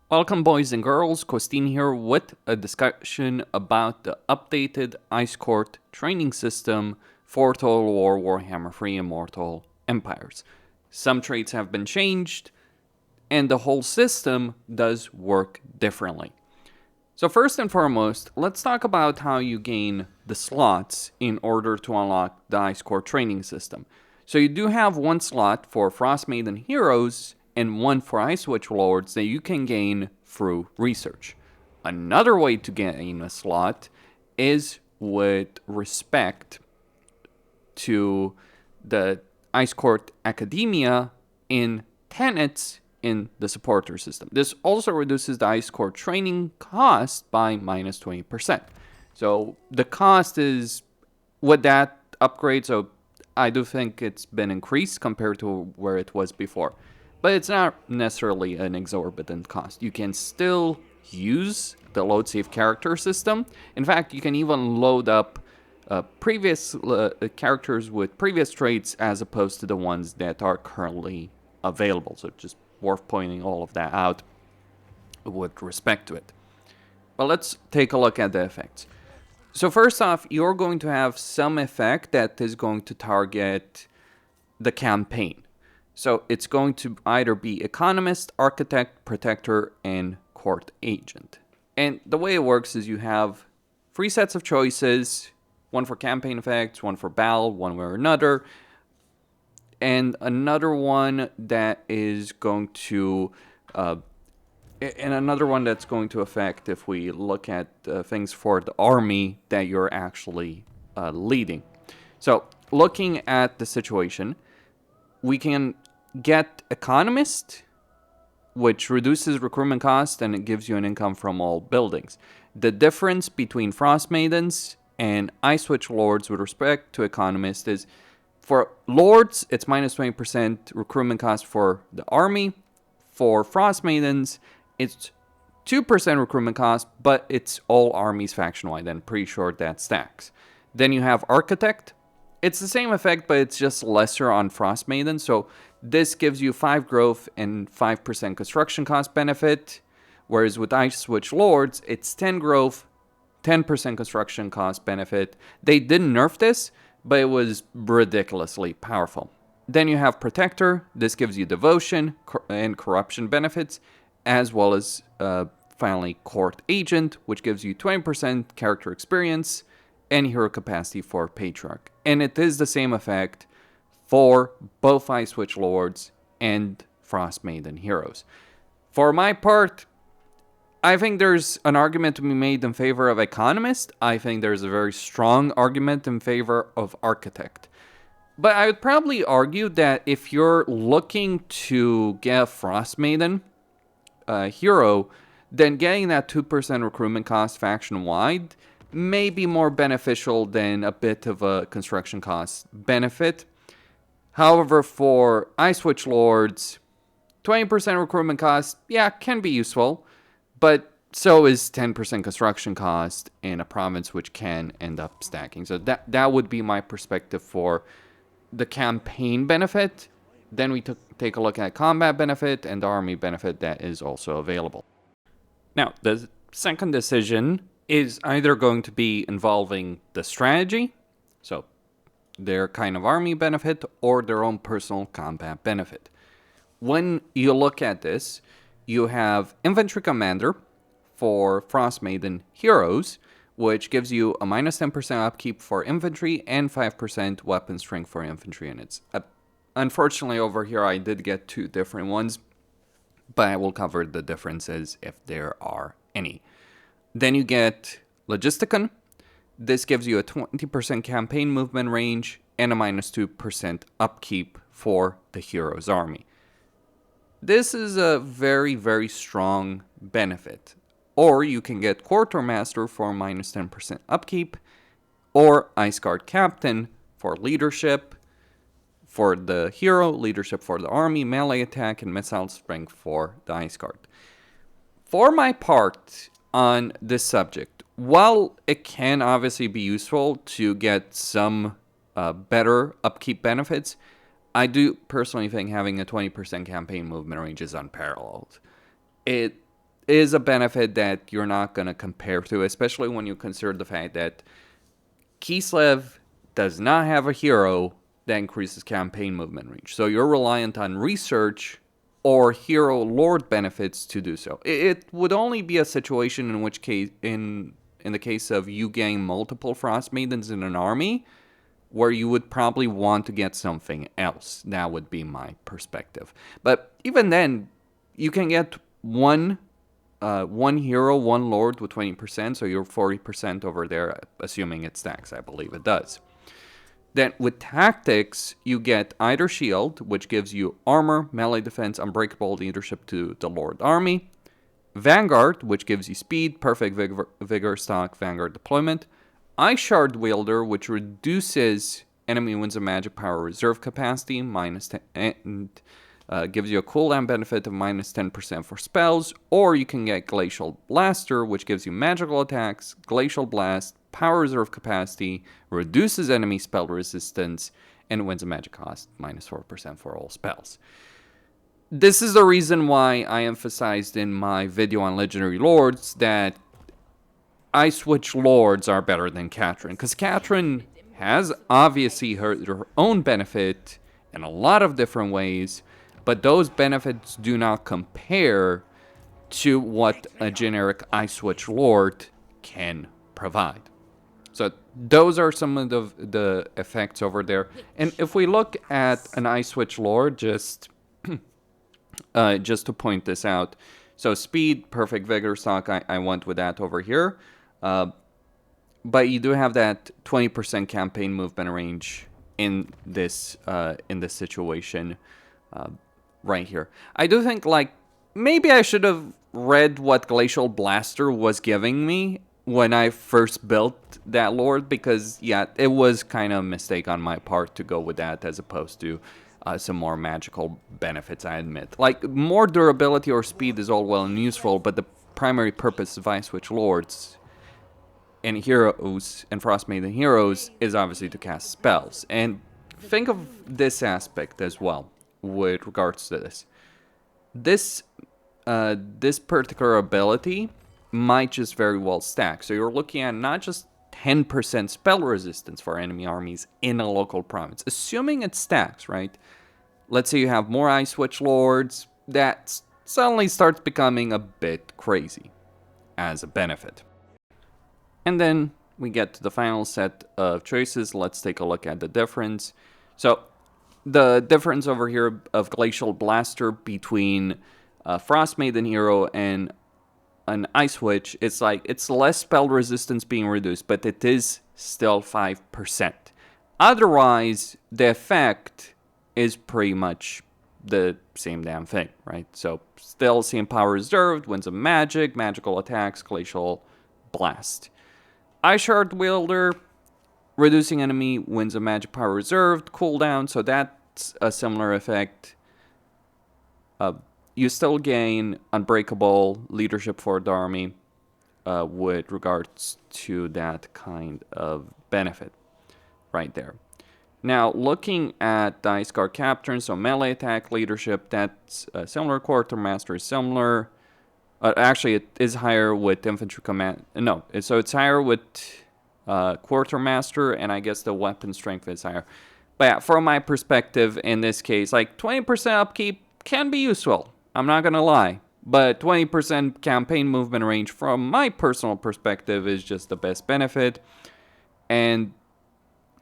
Welcome boys and girls, Costin here with a discussion about the updated Ice Court training system for Total War Warhammer 3 Immortal Empires. Some traits have been changed, and the whole system does work differently. So first and foremost, let's talk about how you gain the slots in order to unlock the Ice Court training system. So you do have one slot for Frostmaiden heroes and one for Ice Witch Lords that you can gain through research. Another way to gain a slot is with respect to the Ice Court Academia in tenets in the supporter system. This also reduces the Ice Court training cost by minus 20%. So the cost is with that upgrade, so I do think it's been increased compared to where it was before. But it's not necessarily an exorbitant cost. You can still use the load save character system. In fact, you can even load up previous characters with previous traits as opposed to the ones that are currently available. So just worth pointing all of that out with respect to it. But let's take a look at the effects. So first off, you're going to have some effect that is going to target the campaign. So it's going to either be Economist, Architect, Protector, and Court Agent. And the way it works is you have 3 sets of choices, one for campaign effects, one for battle, one way or another, and another one that is going to, that's going to affect if we look at things for the army that you're actually leading. So looking at the situation, we can get Economist, which reduces recruitment cost and it gives you an income from all buildings. The difference between Frostmaidens and Ice Witch Lords with respect to Economist is for Lords, it's minus 20% recruitment cost for the army. For Frostmaidens, it's 2% recruitment cost, but it's all armies faction-wide, and pretty sure that stacks. Then you have Architect. It's the same effect, but it's just lesser on Frostmaiden. So this gives you 5 growth and 5% construction cost benefit. Whereas with Ice Witch Lords, it's 10 growth, 10% construction cost benefit. They didn't nerf this, but it was ridiculously powerful. Then you have Protector. This gives you devotion and corruption benefits, as well as finally Court Agent, which gives you 20% character experience and hero capacity for Patriarch. And it is the same effect for both Ice Witch Lords and Frostmaiden heroes. For my part, I think there's an argument to be made in favor of Economist. I think there's a very strong argument in favor of Architect. But I would probably argue that if you're looking to get a Frostmaiden hero, then getting that 2% recruitment cost faction-wide may be more beneficial than a bit of a construction cost benefit. However, for Ice Witch Lords, 20% recruitment cost, yeah, can be useful, but so is 10% construction cost in a province which can end up stacking. So that would be my perspective for the campaign benefit. Then we take a look at combat benefit and the army benefit that is also available. Now, the second decision is either going to be involving the strategy, so their kind of army benefit, or their own personal combat benefit. When you look at this, you have Infantry Commander for Frostmaiden heroes, which gives you a minus 10% upkeep for infantry and 5% weapon strength for infantry units. Unfortunately, over here I did get 2 different ones, but I will cover the differences if there are any. Then you get Logisticon. This gives you a 20% campaign movement range and a minus 2% upkeep for the hero's army. This is a very, very strong benefit. Or you can get Quartermaster for minus 10% upkeep, or Ice Guard Captain for leadership for the hero, leadership for the army, melee attack, and missile strength for the Ice Guard. For my part on this subject, while it can obviously be useful to get some better upkeep benefits, I do personally think having a 20% campaign movement range is unparalleled. It is a benefit that you're not going to compare to, especially when you consider the fact that Kislev does not have a hero that increases campaign movement range. So you're reliant on research or hero lord benefits to do so. It would only be a situation in which case, in the case of you getting multiple Frost Maidens in an army, where you would probably want to get something else. That would be my perspective. But even then, you can get one hero, one lord with 20%, so you're 40% over there, assuming it stacks. I believe it does. Then with tactics, you get either shield, which gives you armor, melee defense, unbreakable leadership to the Lord army. Vanguard, which gives you speed, perfect vigor stock, Vanguard deployment. Ice Shard Wielder, which reduces enemy Winds of Magic power reserve capacity, -10, and gives you a cooldown benefit of -10% for spells. Or you can get Glacial Blaster, which gives you magical attacks, Glacial Blast, power reserve capacity, reduces enemy spell resistance, and Winds of Magic cost -4% for all spells. This is the reason why I emphasized in my video on Legendary Lords that Ice Witch Lords are better than Katrin, because Katrin has obviously her own benefit in a lot of different ways, but those benefits do not compare to what a generic Ice Witch Lord can provide. So those are some of the effects over there. And if we look at an Ice Witch Lord, just to point this out, so speed, perfect vigor stock, I went with that over here. But you do have that 20% campaign movement range in this situation right here. I do think, like, maybe I should have read what Glacial Blaster was giving me when I first built that Lord, because, yeah, it was kind of a mistake on my part to go with that as opposed to some more magical benefits, I admit. Like, more durability or speed is all well and useful, but the primary purpose of Ice Witch Lords and heroes and Frost Maiden heroes is obviously to cast spells. And think of this aspect as well with regards to this. This particular ability might just very well stack. So you're looking at not just 10% spell resistance for enemy armies in a local province, assuming it stacks, right? Let's say you have more Ice Witch Lords, that suddenly starts becoming a bit crazy as a benefit. And then we get to the final set of choices. Let's take a look at the difference. So the difference over here of Glacial Blaster between Frost Maiden hero and an Ice Witch, it's like it's less spell resistance being reduced, but it is still 5%. Otherwise, the effect is pretty much the same damn thing, right? So still same power reserved, Winds of Magic, magical attacks, Glacial Blast. Ice Shard Wielder, reducing enemy Winds of Magic power reserved, cooldown, so that's a similar effect. You still gain Unbreakable leadership for the army with regards to that kind of benefit right there. Now, looking at the Ice Guard Captain, so melee attack leadership, that's similar. Quartermaster is similar. Actually, it is higher with infantry command. No, so it's higher with Quartermaster, and I guess the weapon strength is higher. But yeah, from my perspective, in this case, like 20% upkeep can be useful. I'm not gonna lie, but 20% campaign movement range, from my personal perspective, is just the best benefit. And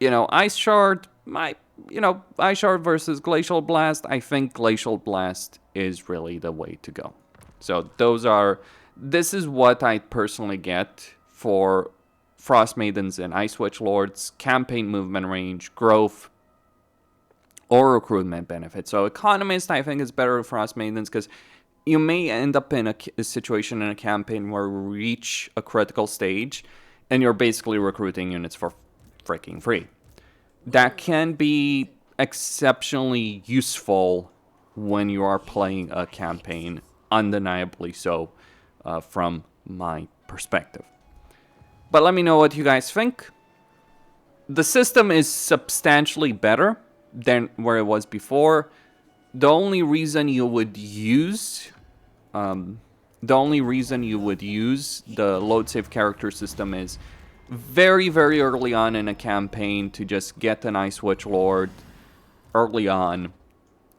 Ice Shard, Ice Shard versus Glacial Blast. I think Glacial Blast is really the way to go. So this is what I personally get for Frost Maidens and Ice Witch Lords, campaign movement range, growth, or recruitment benefit. So Economist, I think, is better with Frost Maidens because you may end up in a situation in a campaign where you reach a critical stage and you're basically recruiting units for freaking free. That can be exceptionally useful when you are playing a campaign, undeniably so, from my perspective. But let me know what you guys think. The system is substantially better than where it was before. The only reason you would use The only reason you would use the load save character system is very, very early on in a campaign to just get an Ice Witch Lord early on.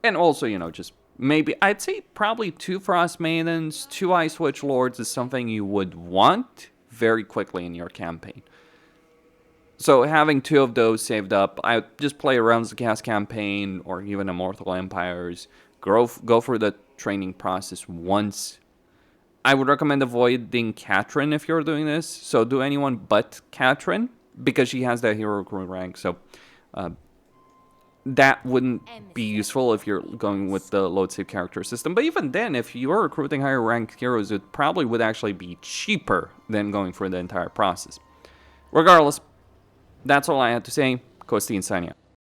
And also, you know, just maybe, I'd say probably 2 Frost Maidens, 2 Ice Witch Lords is something you would want very quickly in your campaign. So having 2 of those saved up, I just play around the cast campaign or even Immortal Empires. Go through the training process once. I would recommend avoiding Katrin if you're doing this. So do anyone but Katrin, because she has that hero recruit rank. So that wouldn't be useful if you're going with the load save character system. But even then, if you're recruiting higher ranked heroes, it probably would actually be cheaper than going for the entire process. Regardless, that's all I had to say. Kostin signing out.